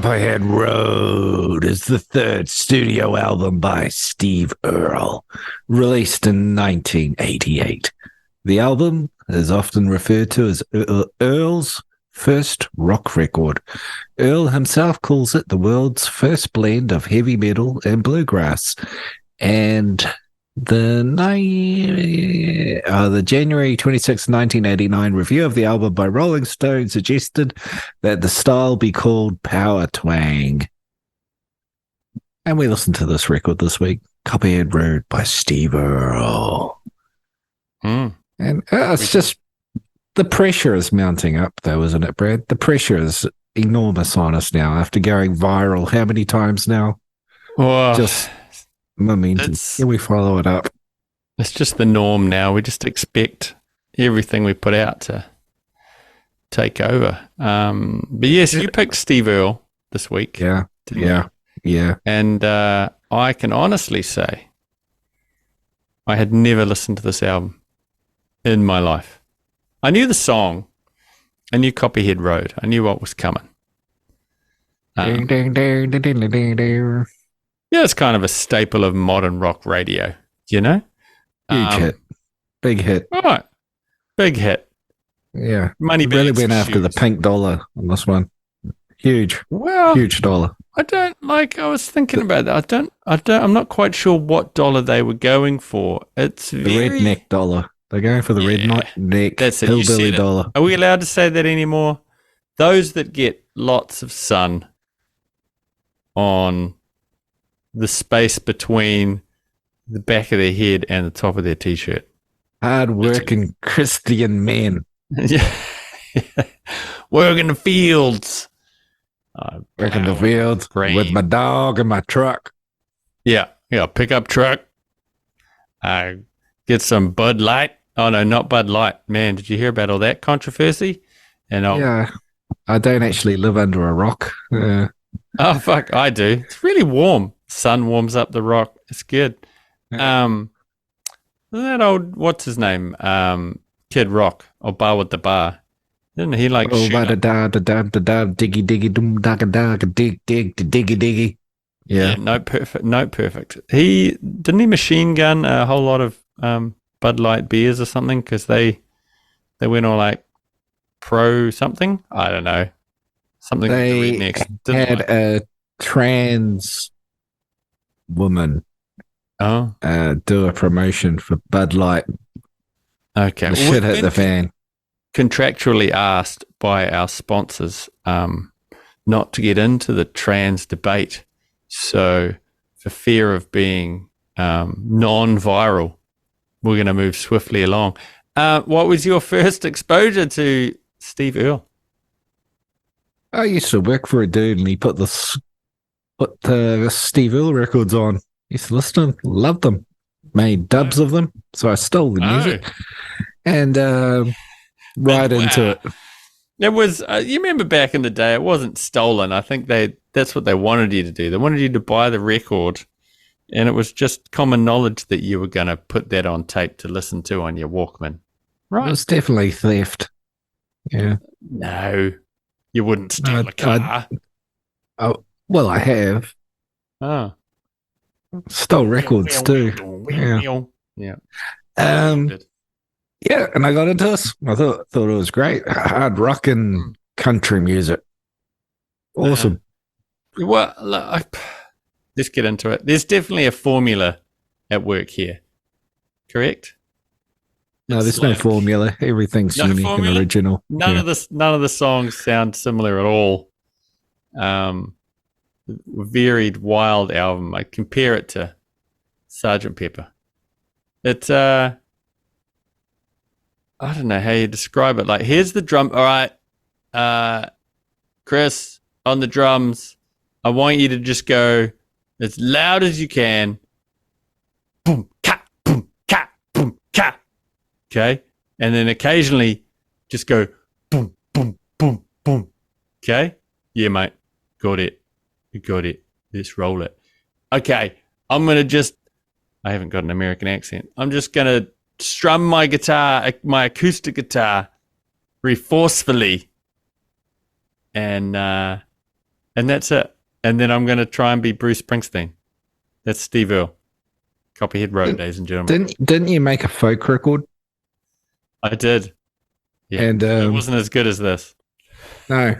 Copperhead Road is the third studio album by Steve Earle, released in 1988. The album is often referred to as Earle's first rock record. Earle himself calls it the world's first blend of heavy metal and bluegrass. And the January 26, 1989 review of the album by Rolling Stone suggested that the style be called power twang. And we listened to this record this week, Copperhead Road by Steve Earle. And it's just, the pressure is mounting up though, isn't it, Brad? The pressure is enormous on us now after going viral how many times now? Well, just momentum. Can we follow it up? It's just the norm now. We just expect everything we put out to take over. But yes, you picked Steve Earle this week. Yeah. And I can honestly say I had never listened to this album in my life. I knew the song. I knew Copperhead Road. I knew what was coming. Yeah, it's kind of a staple of modern rock radio, you know? Huge hit. Big hit. All right. Big hit. Yeah. Money really went after the pink dollar on this one. Huge. Well, huge dollar. I was thinking about that. I'm not quite sure what dollar they were going for. It's the redneck dollar. They're going for the redneck hillbilly dollar. Are we allowed to say that anymore? Those that get lots of sun on the space between the back of their head and the top of their t-shirt. Hard-working Christian men. Yeah. Work in the fields. Work in the fields with my dog and my truck. Yeah, pickup truck. Get some Bud Light. Oh, no, not Bud Light. Man, did you hear about all that controversy? Yeah, I don't actually live under a rock. Oh, fuck, I do. It's really warm. Sun warms up the rock. It's good. That old, what's his name? Kid Rock, or Bar with the Bar. Didn't he like shoot diggy diggy dum da da dig dig diggy diggy. Yeah. Note perfect. Didn't he machine gun a whole lot of Bud Light beers or something because they went all like pro something. I don't know. Something they with the rednecks. Had a trans woman do a promotion for Bud Light. Okay. The shit hit the fan. Contractually asked by our sponsors not to get into the trans debate. So for fear of being non-viral, we're going to move swiftly along. What was your first exposure to Steve Earle? I used to work for a dude and he put the Steve Earle records on. Used to listen to them, loved them, made dubs of them. So I stole the music and right into it. It was, you remember back in the day, it wasn't stolen. I think that's what they wanted you to do. They wanted you to buy the record, and it was just common knowledge that you were going to put that on tape to listen to on your Walkman. Right. It was definitely theft. Yeah. No, you wouldn't steal a car. Well, I have. Oh. Stole records too. Yeah. Yeah. Yeah, and I got into this. I thought it was great. Hard rock and country music. Awesome. Well, let's get into it. There's definitely a formula at work here. Correct? No, there's no formula. Everything's unique and original. None of the songs sound similar at all. Varied, wild album. I compare it to Sgt. Pepper. It's I don't know how you describe it. Like, here's the drum. All right, Chris, on the drums, I want you to just go as loud as you can. Boom, ka, boom, ka, boom, ka. Okay? And then occasionally just go boom, boom, boom, boom. Okay? Yeah, mate. Got it. You got it. Let's roll it. Okay. I haven't got an American accent. I'm just going to strum my guitar, my acoustic guitar, very forcefully, and And that's it. And then I'm going to try and be Bruce Springsteen. That's Steve Earle. Copperhead Road, ladies and gentlemen. Didn't you make a folk record? I did. Yeah. And it wasn't as good as this. no.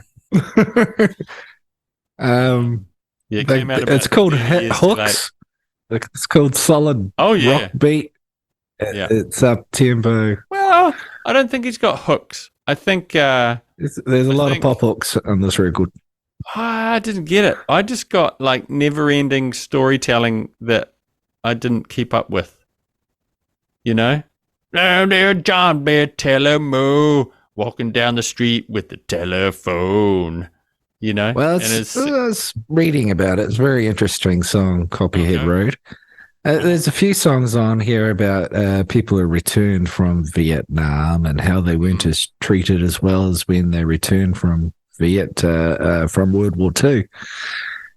Yeah, it came out about it's called 30 years too Hooks. It's called Solid Rock Beat. Yeah. It's up tempo. Well, I don't think he's got hooks. I think there's a lot of pop hooks on this record. I didn't get it. I just got like never-ending storytelling that I didn't keep up with. You know? Oh, there, John Bear Telemoo walking down the street with the telephone. You know? Well, I was reading about it. It's a very interesting song, Copperhead Road. There's a few songs on here about people who returned from Vietnam and how they weren't as treated as well as when they returned from from World War II.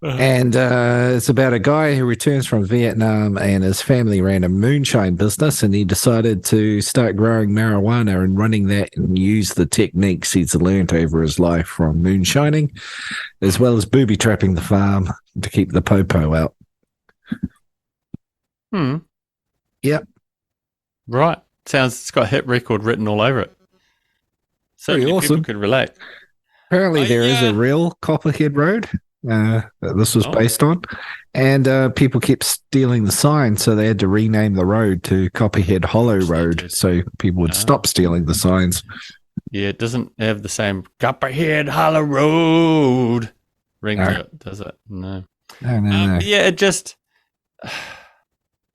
And it's about a guy who returns from Vietnam and his family ran a moonshine business, and he decided to start growing marijuana and running that and use the techniques he's learned over his life from moonshining, as well as booby trapping the farm to keep the popo out. Yep. Right. It's got a hit record written all over it. So pretty awesome. People could relate. Apparently there is a real Copperhead Road that this was based on, and people kept stealing the sign, so they had to rename the road to Copperhead Hollow Road so people would stop stealing the signs. Yeah, it doesn't have the same Copperhead Hollow Road ring to it, does it? No. No. Yeah,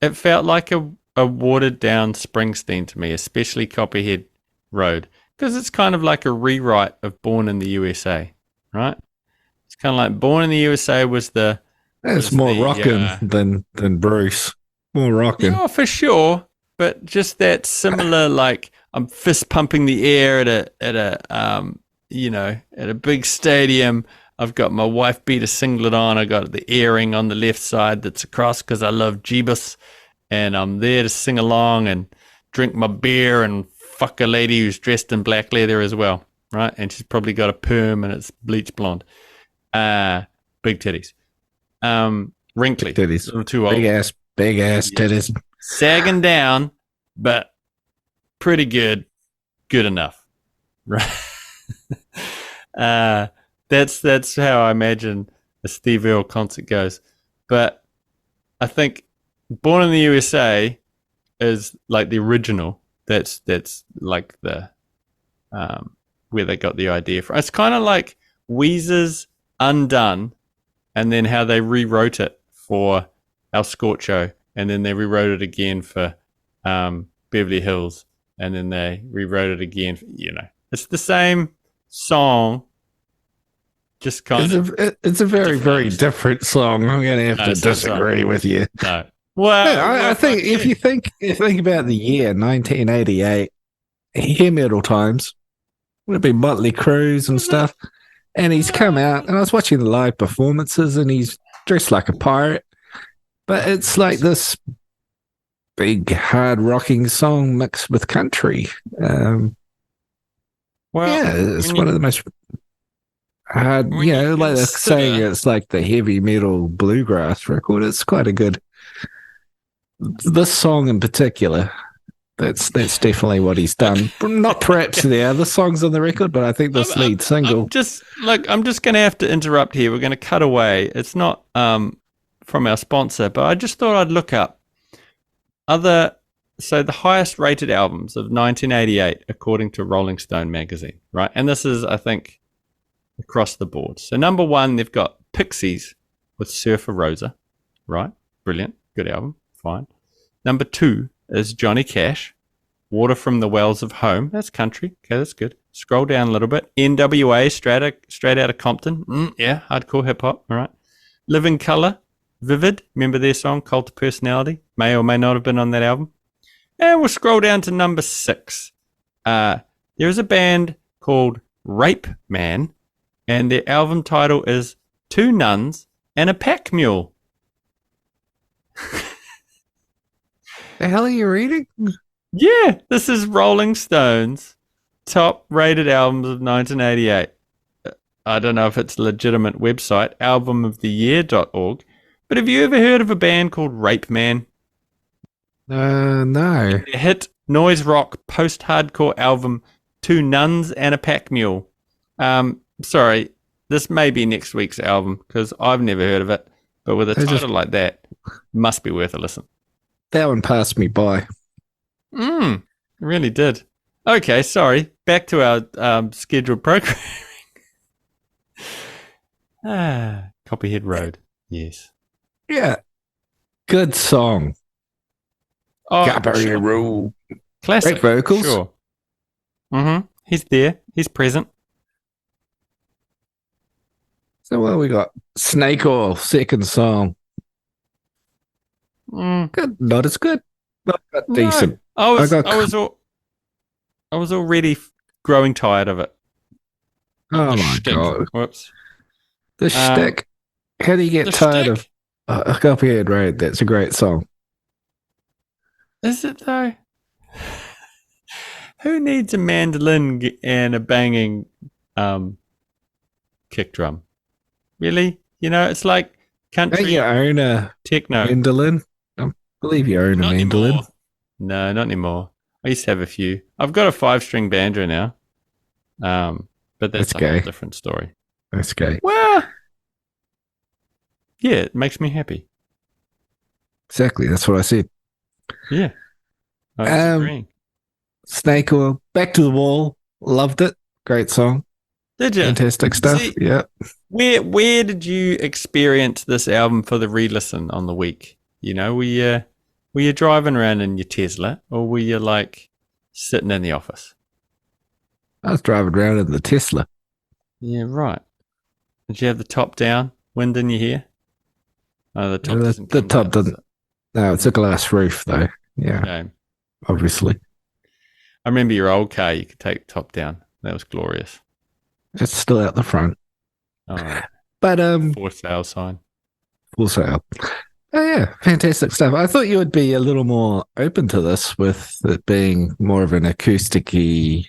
it felt like a watered down Springsteen to me, especially Copperhead Road, because it's kind of like a rewrite of Born in the USA, right? It's kind of like Born in the USA was the... It's more rockin' than Bruce. More rockin'. Yeah, for sure. But just that similar, like, I'm fist pumping the air at a big stadium. I've got my wife beater singlet on. I got the earring on the left side that's across because I love Jeebus. And I'm there to sing along and drink my beer and fuck a lady who's dressed in black leather as well, right? And she's probably got a perm and it's bleach blonde. Big titties. Wrinkly. Big titties. A little too old. Big ass titties. Sagging down, but pretty good. Good enough. Right? That's how I imagine a Steve Earle concert goes. But I think Born in the USA is like the original. That's like the where they got the idea from. It's kind of like Weezer's Undone, and then how they rewrote it for El Scorcho, and then they rewrote it again for Beverly Hills, and then they rewrote it again. For, it's the same song. Just kind of. It's a very, very different song. I'm going to have to disagree with you. No. Well, I think if you think about the year 1988, hair metal times, would have been Motley Crue and stuff, and he's come out, and I was watching the live performances, and he's dressed like a pirate, but it's like this big hard rocking song mixed with country. It's one of the most hard, like they're saying it's like the heavy metal bluegrass record. It's quite a good. This song in particular, that's definitely what he's done. Not perhaps the other songs on the record, but I think this lead single. I'm just going to have to interrupt here. We're going to cut away. It's not from our sponsor, but I just thought I'd look up the highest rated albums of 1988 according to Rolling Stone magazine, right? And this is, I think, across the board. So number one, they've got Pixies with Surfer Rosa, right? Brilliant, good album. Fine. Number two is Johnny Cash, Water from the Wells of Home. That's country. Okay, that's good. Scroll down a little bit. NWA, straight out of Compton. Hardcore hip hop. All right. Living Color, Vivid. Remember their song, Cult of Personality? May or may not have been on that album. And we'll scroll down to number 6. There is a band called Rape Man, and their album title is Two Nuns and a Pack Mule. The hell are you reading? Yeah, this is Rolling Stone's top rated albums of 1988. I don't know if it's a legitimate website, albumoftheyear.org. But have you ever heard of a band called Rape Man? No. Their hit noise rock post-hardcore album, Two Nuns and a Pack Mule. Sorry, this may be next week's album because I've never heard of it. But with a title like that, must be worth a listen. That one passed me by. It really did. Okay, sorry. Back to our scheduled programming. Copperhead Road. Yes. Yeah. Good song. Oh, Copperhead Road. Classic. Great vocals. Sure. Mm-hmm. He's there. He's present. So what we got? Snake Oil, second song. Good. Not as good. But decent. I was already growing tired of it. Oh my shtick. God. Whoops. The shtick. How do you get tired of Copperhead Road? That's a great song. Is it though? Who needs a mandolin and a banging kick drum? Really? You know, it's like country. Don't you own a techno mandolin? I believe you own a mandolin. Anymore. No, not anymore. I used to have a few. I've got a 5-string banjo now. But that's a whole different story. That's gay. Well, yeah, it makes me happy. Exactly. That's what I said. Yeah. I was agreeing. Snake Oil, Back to the Wall. Loved it. Great song. Did you? Fantastic stuff. See, yeah. Where did you experience this album for the re-listen on the week? You know, were you driving around in your Tesla, or were you like sitting in the office? I was driving around in the Tesla. Yeah, right. Did you have the top down? Wind in your hair? Oh, the top doesn't. The top doesn't. No, it's a glass roof though. Yeah. Shame. Obviously. I remember your old car. You could take the top down. That was glorious. It's still out the front. All right. But for sale sign. Full sale. Oh yeah, fantastic stuff. I thought you would be a little more open to this, with it being more of an acoustic-y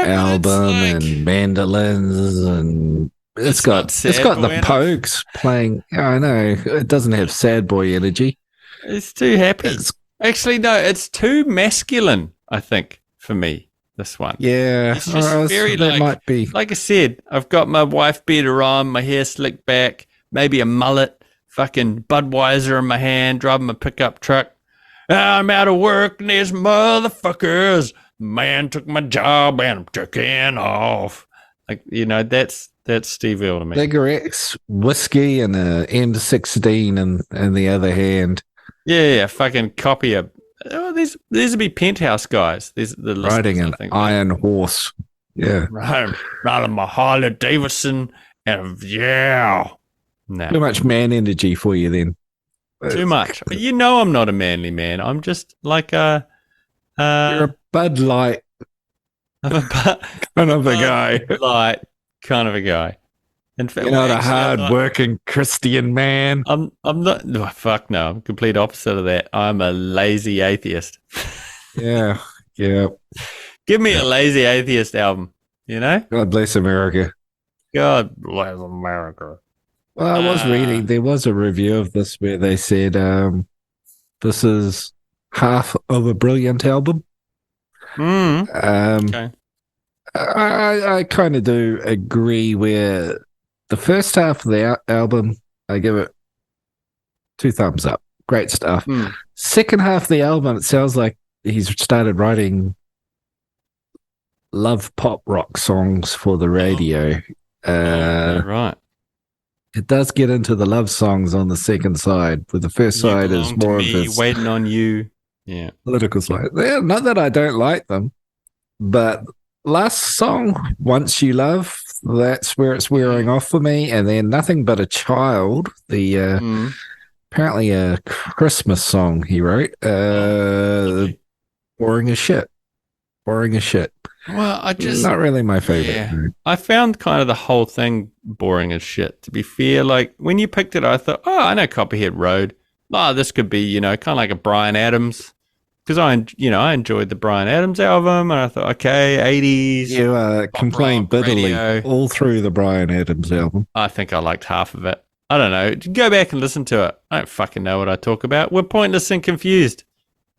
album and mandolins, and it's got the Pogues playing. I know it doesn't have sad boy energy. It's too happy. Actually, no, it's too masculine. I think for me. This one. Yeah. It's just very might be. Like I said, I've got my wife beater on, my hair slicked back, maybe a mullet, fucking Budweiser in my hand, driving my pickup truck. I'm out of work and these motherfuckers. Man took my job and I'm taking off. Like, you know, that's Steve Earle to me. Cigarettes, whiskey, and a M16 in the other hand. Yeah, fucking copy a. Oh, these would be Penthouse guys. These the riding an iron horse. Yeah, riding my Harley Davidson, and yeah, no. Too much man energy for you then. Too much. You know, I'm not a manly man. I'm just like a. You're a Bud Light. I'm a kind of a guy. Light kind of a guy. In fact, you're not a hard-working Christian man. I'm not. Oh, fuck no. I'm complete opposite of that. I'm a lazy atheist. Yeah. Give me a lazy atheist album. You know. God bless America. God bless America. Well, I was reading. There was a review of this where they said this is half of a brilliant album. Okay. I kind of do agree. Where the first half of the album, I give it 2 thumbs up. Great stuff. Second half of the album, it sounds like he's started writing love pop rock songs for the radio. Right. It does get into the love songs on the second side, with the first side is more of his waiting on you. Yeah. Political side. Not that I don't like them, but last song, Once You Love, that's where it's wearing off for me. And then Nothing But a Child, the apparently a Christmas song he wrote. Boring as shit. Well, not really my favorite. Yeah. I found kind of the whole thing boring as shit, to be fair. Like when you picked it, I thought, oh, I know Copperhead Road. Oh, this could be, you know, kind of like a Bryan Adams because I enjoyed the Bryan Adams album, and I thought, okay, 80s. You complained bitterly radio. all through the Bryan Adams album. I think I liked half of it. I don't know. Go back and listen to it. I don't fucking know what I talk about. We're pointless and confused.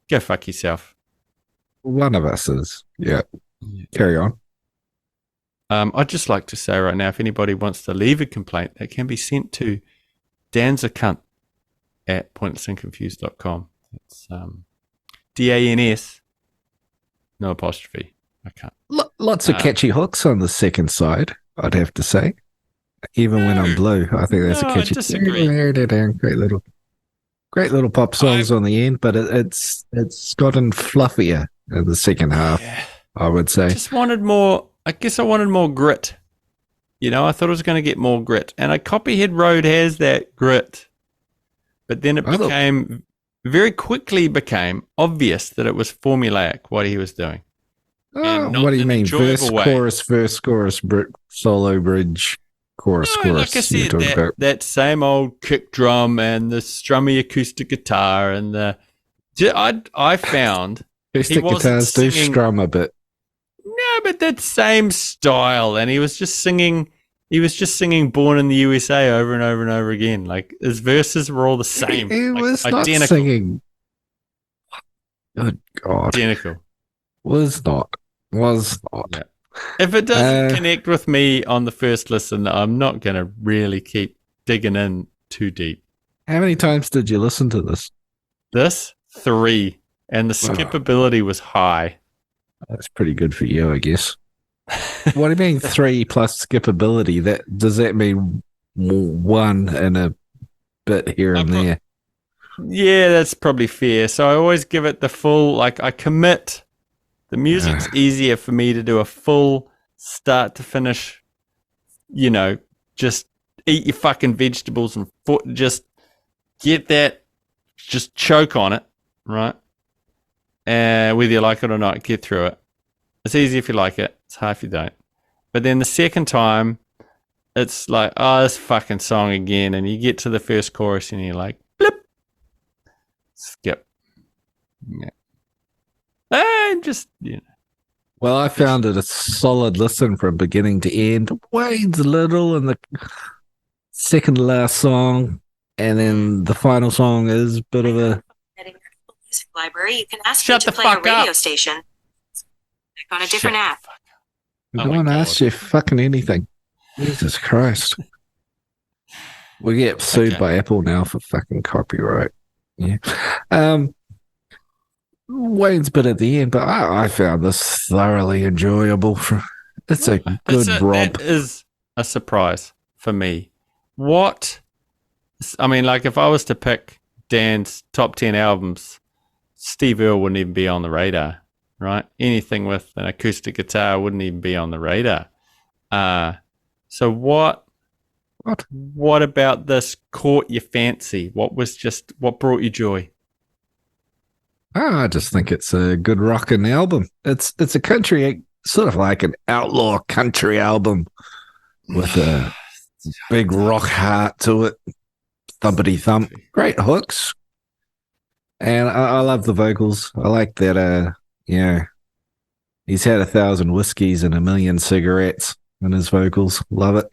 Go fuck yourself. One of us is. Yeah. Carry on. I'd just like to say right now, if anybody wants to leave a complaint, that can be sent to Dan's a cunt at pointlessandconfused.com. It's DANS, no apostrophe. I can't. Lots of catchy hooks on the second side, I'd have to say. Even when I'm blue, I think that's a catchy. I disagree. Great little pop songs on the end, but it's gotten fluffier in the second half. Yeah. I would say. Just wanted more. I guess I wanted more grit. I thought I was going to get more grit, and a Copperhead Road has that grit. But then it very quickly became obvious that it was formulaic what he was doing. What do you mean? Verse, chorus, solo, bridge, chorus. Like I said, that same old kick drum and the strummy acoustic guitar and I found acoustic guitars do strum a bit. No, but that same style, and he was just singing "Born in the USA" over and over and over again. Like his verses were all the same. He was not identical. Singing. Good God, identical. Was not. Yeah. If it doesn't connect with me on the first listen, I'm not going to really keep digging in too deep. How many times did you listen to this? This 3, and the skippability was high. That's pretty good for you, I guess. What do you mean 3 plus skippability? Does that mean 1 and a bit here and there? Yeah, that's probably fair. So I always give it the full, I commit. The music's easier for me to do a full start to finish, just eat your fucking vegetables and just get that, just choke on it, right? Whether you like it or not, get through it. It's easy if you like it. It's hard if you don't. But then the second time, it's like, oh, this fucking song again. And you get to the first chorus and you're like, blip. Skip. Yeah. And just, Well, I found it a solid listen from beginning to end. Wayne's little in the second to last song. And then the final song is a bit of a... Music library, you can ask Shut me to the play a fuck radio up. station. Click on a different app. No one asks you fucking anything. Jesus Christ. We get sued by Apple now for fucking copyright. Yeah. Wayne's bit at the end, but I found this thoroughly enjoyable. It's a good romp. That is a surprise for me. If I was to pick Dan's top 10 albums, Steve Earle wouldn't even be on the radar, right? Anything with an acoustic guitar wouldn't even be on the radar. So what about this caught your fancy? What brought you joy? I just think it's a good rockin' album. It's a country, sort of like an outlaw country album with a big rock heart to it. Thumpity thump. Great hooks. And I love the vocals. I like that, he's had 1,000 whiskeys and 1,000,000 cigarettes in his vocals. Love it.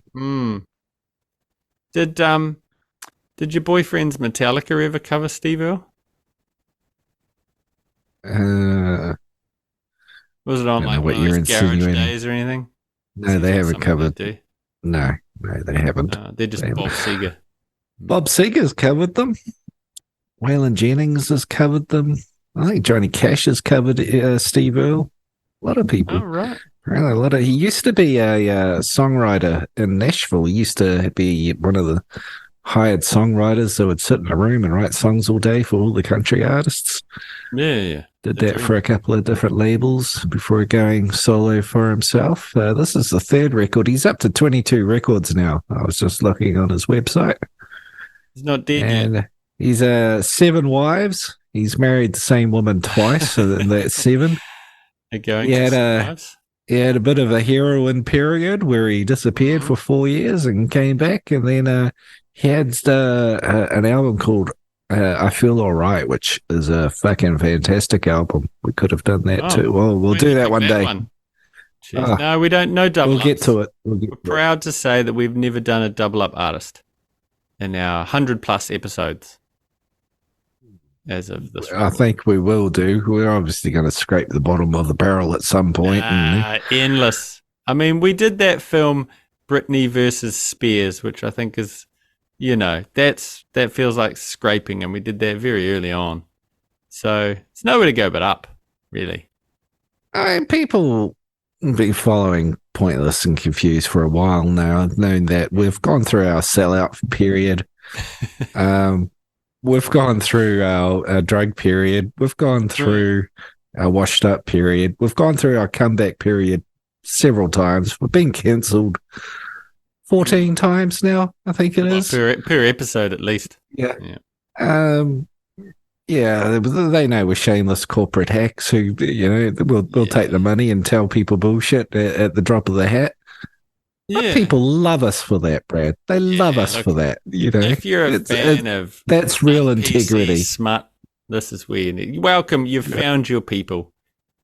Did your boyfriend's Metallica ever cover Steve Earle? Was it on like one of those garage days or anything? No, they haven't covered. No, they haven't. No, they're just Bob Seger. Bob Seger's covered them. Waylon Jennings has covered them. I think Johnny Cash has covered Steve Earle. A lot of people. Oh, right. Really, he used to be a songwriter in Nashville. He used to be one of the hired songwriters that would sit in a room and write songs all day for all the country artists. Yeah. Did that for a couple of different labels before going solo for himself. This is the 3rd record. He's up to 22 records now. I was just looking on his website. He's not dead yet. He's 7 wives. He's married the same woman twice, so that's 7. He had a bit of a heroin period where he disappeared for 4 years and came back, and then he had an album called I Feel All Right, which is a fucking fantastic album. We could have done that Oh, too. Well, we'll when do you that pick one day. Jeez. Ah, No, we don't. No double we'll get ups. to it. We'll get We're to it. proud to say that we've never done a double up artist in our 100+ episodes as of this. I think we will do. We're obviously going to scrape the bottom of the barrel at some point. Endless. I mean, we did that film Britney versus Spears, which I think is, that feels like scraping, and we did that very early on. So it's nowhere to go but up, really. I mean, people have been following Pointless and Confused for a while now. I've known that we've gone through our sellout period. We've gone through our drug period. We've gone through our washed up period. We've gone through our comeback period several times. We've been cancelled 14 times now, I think it is. Per episode, at least. Yeah. Yeah, they know we're shameless corporate hacks who, we'll take the money and tell people bullshit at the drop of the hat. Yeah. But people love us for that, Brad. They love us for that. If you're a fan of that's real PC integrity. Smut, this is where you need. Welcome, you've found your people.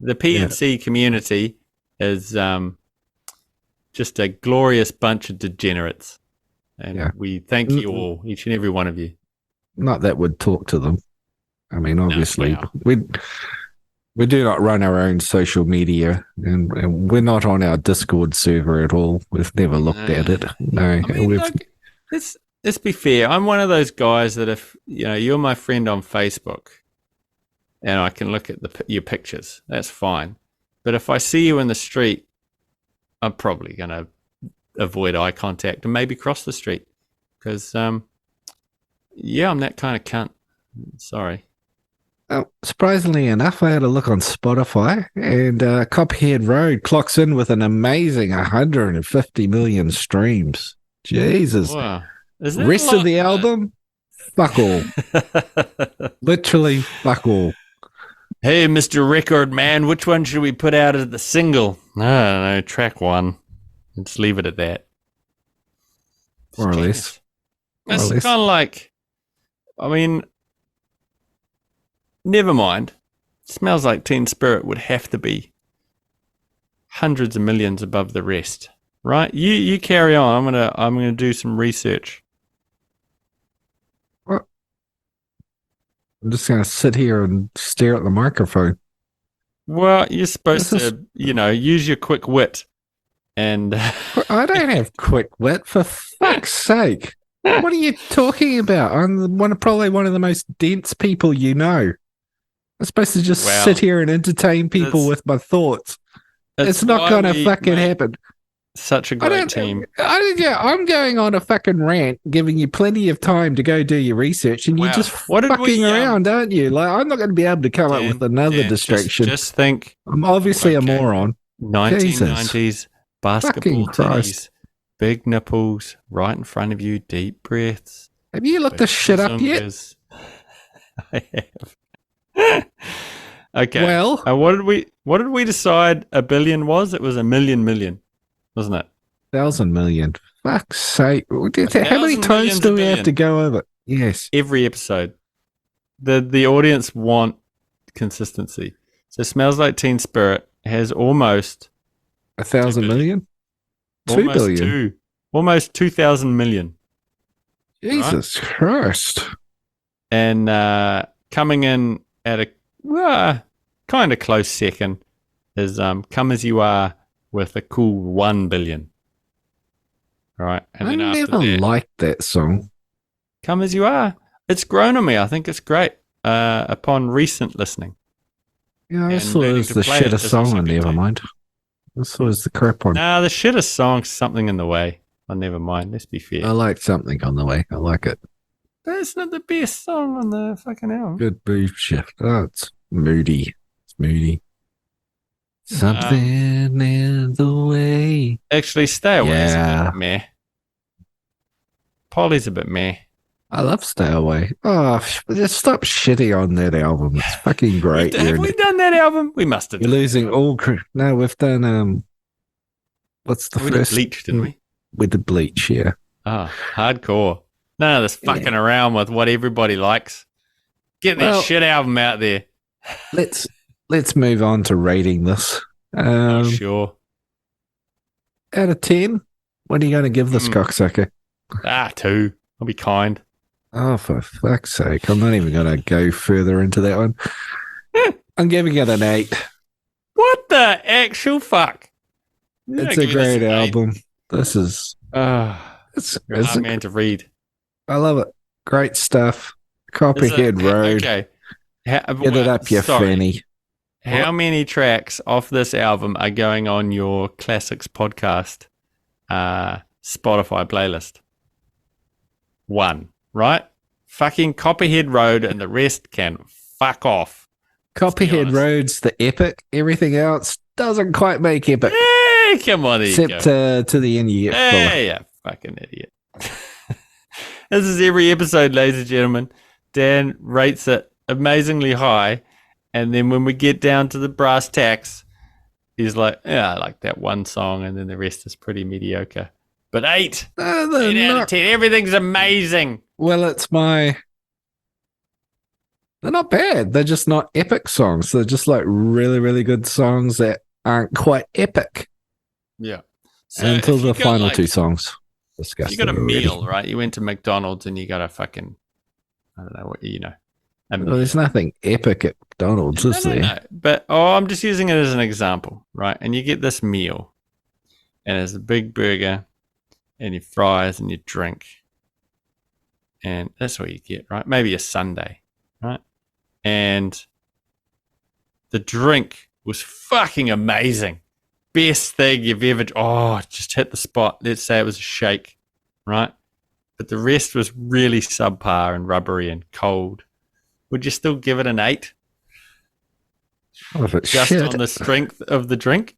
The PNC community is just a glorious bunch of degenerates. And we thank you all, each and every one of you. Not that we'd talk to them. I mean, obviously, we do not run our own social media, and we're not on our Discord server at all. We've never looked at it. No, I mean, let's be fair. I'm one of those guys that if you're my friend on Facebook, and I can look at your pictures, that's fine. But if I see you in the street, I'm probably going to avoid eye contact and maybe cross the street because, I'm that kind of cunt. Sorry. Surprisingly enough, I had a look on Spotify, and Copperhead Road clocks in with an amazing 150 million streams. Jesus. Wow. Rest of the album, fuck all. Literally fuck all. Hey, Mr. Record Man, which one should we put out as the single? I don't know, track 1. Let's leave it at that. More or less. It's kind of like, I mean, never mind. Smells Like Teen Spirit would have to be hundreds of millions above the rest, right? You carry on. I'm gonna do some research. What? I'm just gonna sit here and stare at the microphone. Well, you're supposed to, use your quick wit, and I don't have quick wit, for fuck's sake. What are you talking about? I'm probably one of the most dense people you know. I'm supposed to just sit here and entertain people with my thoughts. It's not going to fucking happen. Such a great team. I'm going on a fucking rant, giving you plenty of time to go do your research, and you're just fucking around, aren't you? Like, I'm not going to be able to come up with another distraction. Just think. I'm obviously a moron. 1990s basketball titties, big nipples, right in front of you, deep breaths. Have you looked this shit up yet? I have. Okay. Well, what did we decide a billion was? It was a million, wasn't it? 1,000 million. Fuck's sake. How many times do we have to go over? Yes. Every episode. The audience want consistency. So Smells Like Teen Spirit has almost 1,000 million? 2 billion. Almost 2,000 million. Jesus Christ. And coming in at a kind of close second is Come As You Are with a cool 1 billion. All right. And I never liked that song. Come As You Are. It's grown on me. I think it's great upon recent listening. Yeah, I saw it was the shittest song on Nevermind. This was the crap one. Nah, the shittest song's Something in the Way on Nevermind. Let's be fair. I like Something on the Way. I like it. That's not the best song on the fucking album. Good beef shift. Oh, it's moody. It's moody. Something in the way. Actually, Stay Away is a Yeah. bit meh. Polly's a bit meh. I love Stay Away. Oh, just stop shitting on that album. It's fucking great. Have we done that album? We must have. You're losing all. No, we've done. What's the We first? did Bleach, didn't we? We did Bleach, yeah. Oh, hardcore. None of this fucking around with what everybody likes. Get Well- that shit album out there. Let's move on to rating this. Sure. Out of 10, what are you going to give this cocksucker? 2. I'll be kind. Oh, for fuck's sake. I'm not even going to go further into that one. I'm giving it an 8. What the actual fuck? You're It's not a giving this great an 8. album. This is... You're a hard man to read. I love it. Great stuff. Copperhead Road. Okay. Get it up your fanny. How many tracks off this album are going on your Classics podcast Spotify playlist? 1, right? Fucking Copperhead Road and the rest can fuck off. Copperhead honest. Road's the epic. Everything else doesn't quite make epic. Hey, come on, there you Except go. to the end you get fuller. Hey, yeah, fucking idiot. This is every episode, ladies and gentlemen. Dan rates it amazingly high, and then when we get down to the brass tacks, he's like, yeah, I like that one song, and then the rest is pretty mediocre. But 8. They're 8 out of not- 10. Everything's amazing. Well, they're not bad. They're just not epic songs. They're just like really, really good songs that aren't quite epic Yeah. So until if you the got, final like, 2 songs. You Disgusting. got a already. meal, right? You went to McDonald's and you got a fucking, I don't know what, a Well, there's nothing epic at McDonald's, is there? No. But I'm just using it as an example, right? And you get this meal, and there's a big burger, and your fries, and your drink, and that's what you get, right? Maybe a sundae, right? And the drink was fucking amazing, best thing you've ever. Oh, just hit the spot. Let's say it was a shake, right? But the rest was really subpar and rubbery and cold. Would you still give it an 8? Oh, if it's Just shit. on the strength of the drink?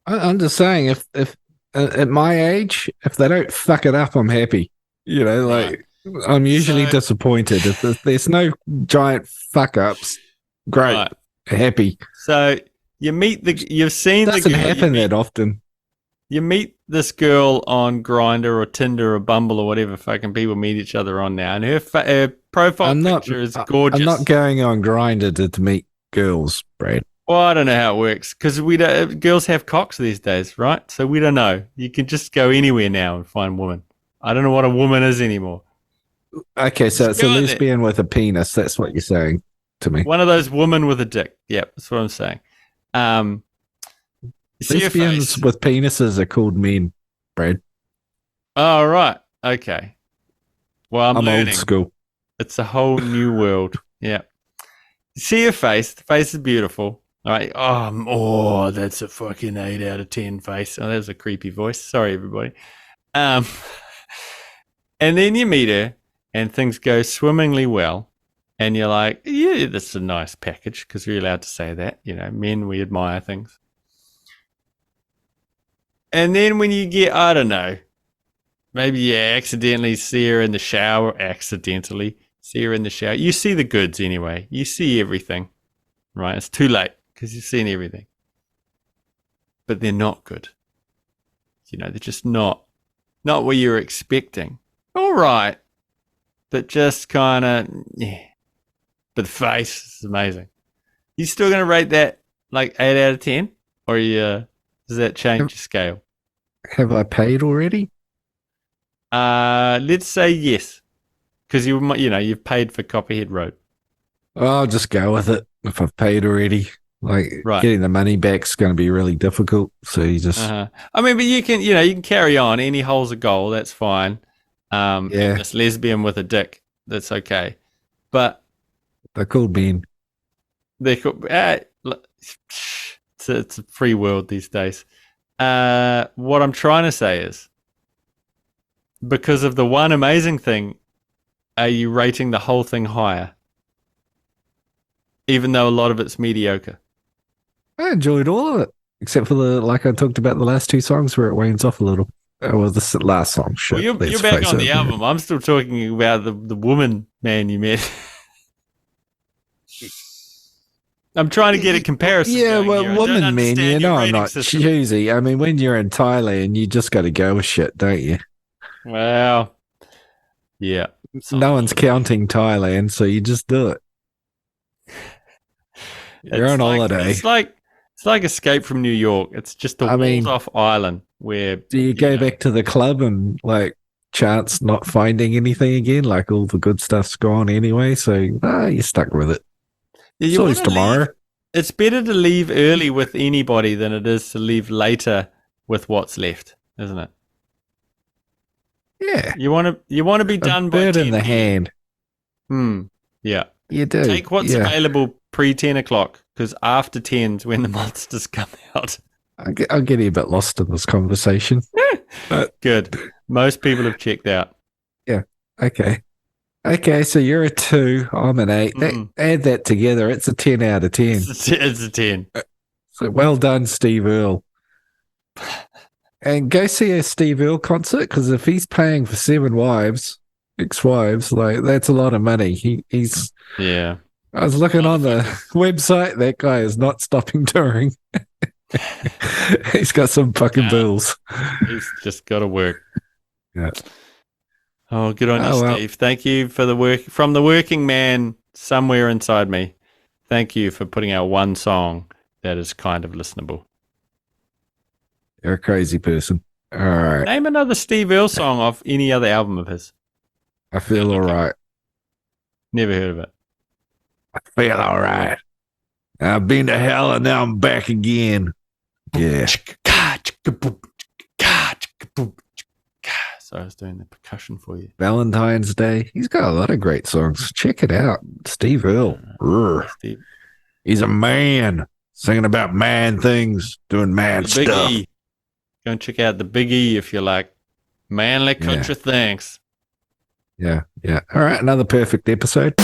I'm just saying, if at my age, if they don't fuck it up, I'm happy. You know, like I'm usually So- disappointed if there's no giant fuck ups. Great, Right. happy. So you've seen Doesn't the girl, happen that often. you meet this girl on Grindr or Tinder or Bumble or whatever fucking people meet each other on now, and her profile picture is gorgeous. I'm not going on Grindr to meet girls, Brad. Well, I don't know how it works because girls have cocks these days, right? So we don't know. You can just go anywhere now and find women. I don't know what a woman is anymore. Okay, so Just it's a go on lesbian with a penis. That's what you're saying to me. One of those women with a dick. Yep, that's what I'm saying. You see her Lesbians face? with penises are called men, Brad. Oh, right. Okay. Well, I'm I'm learning. old school. It's a whole new world. Yeah. You see her face. The face is beautiful. All right. Oh, that's a fucking 8 out of 10 face. Oh, that was a creepy voice. Sorry, everybody. And then you meet her and things go swimmingly well. And you're like, yeah, that's a nice package because we're allowed to say that. You know, men, we admire things. And then when you get, I don't know, maybe you accidentally see her in the shower. See her in the shower. You see the goods anyway. You see everything, right? It's too late because you've seen everything. But they're not good. You know, they're just not what you're expecting. All right. But just kind of, yeah. But the face is amazing. You still going to rate that like 8 out of 10? Or does that change your scale? Have I paid already? Let's say yes. Because you've paid for Copperhead Road. I'll just go with it if I've paid already. Like Right. getting the money back's going to be really difficult. So you just I mean, but you can carry on. Any hole's a goal. That's fine. Yeah. And this lesbian with a dick. That's okay. But they're called men. they could. It's a free world these days. What I'm trying to say is, because of the one amazing thing, are you rating the whole thing higher? Even though a lot of it's mediocre. I enjoyed all of it, except for like I talked about the last 2 songs where it wanes off a little. Well, this last song, shit. Well, you're let's back face on it. the album. I'm still talking about the woman man you met. I'm trying to get a comparison. Yeah, going well, here. I don't woman, man, understand you your know I'm rating not system. choosy. I mean, when you're in Thailand, you just got to go with shit, don't you? Well, yeah. No one's counting Thailand, so you just do it. You're on holiday. It's like Escape from New York. It's just a walled off island where Do you go back to the club and like chance not finding anything again? Like all the good stuff's gone anyway, so you're stuck with it. Yeah, It's always tomorrow. It's better to leave early with anybody than it is to leave later with what's left, isn't it? Yeah. You want to be done by bird 10 in the p.m. hand. Yeah. You do. Take what's available pre 10 o'clock because after 10's when the monsters come out. I'm getting a bit lost in this conversation. Good. Most people have checked out. Yeah. Okay. Okay, so you're a 2, I'm an 8. Add that together, it's a 10 out of 10. It's a 10. So well done, Steve Earle. And go see a Steve Earle concert, because if he's paying for 7 ex-wives, like that's a lot of money. He's Yeah. I was looking on the website, that guy is not stopping touring. He's got some fucking bills. He's just got to work. Yeah. Oh, good on you, Steve. Thank you for the work from the working man somewhere inside me. Thank you for putting out one song that is kind of listenable. You're a crazy person. All right. Name another Steve Earle song off any other album of his. I feel all right. Never heard of it. I feel all right. I've been to hell and now I'm back again. Yeah. So I was doing the percussion for you. Valentine's Day. He's got a lot of great songs. Check it out. Steve Earle. Steve. He's a man singing about man things, doing man The Big stuff. E. Go and check out the Big E if you like manly country things. Yeah. All right. Another perfect episode.